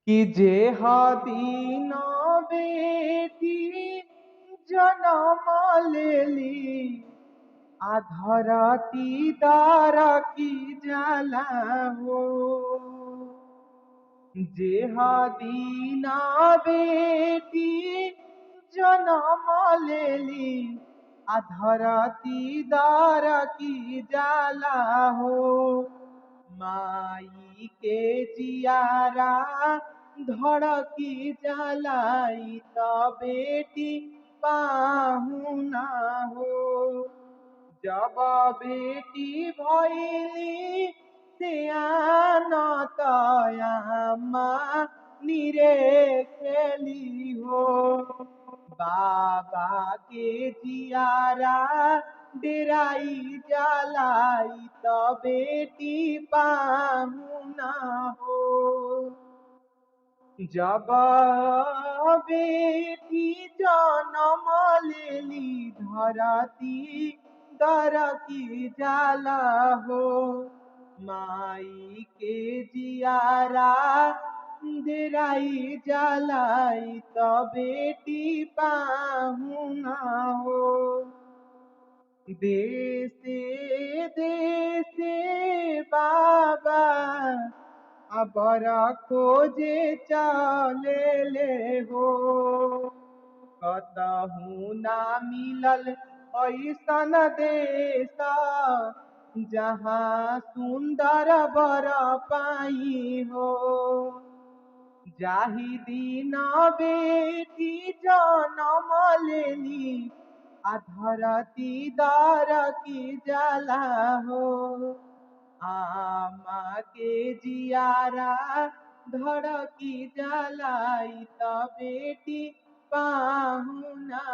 कि जे हदीन बेटी जनम लेली आ धरती दारा की जाला हो। जे हदीन बेटी जनम लेली आ धरती दारा की जाला हो। माई के जियारा धड़की जलाई त बेटी पाहुना हो। जब बेटी भैली सियान तयामा निरे खेली हो। बाबा के जियारा डेराई जलाई त बेटी पाहुना हो। जब बेटी जनम लेली धरती दरकी जाला हो। माई के जियारा डेराई जलाई त बेटी पाहुना हो। देशे देशे बाबा अबर खोजे चले ले हो। कतहु ना मिलल ऐसन देश जहाँ सुंदर बर पाई हो। जाहि दिन बेटी जनम लेली आ धरती दरकी जाला हो। आमा के जियारा धड़की जलाई त बेटी पाहुना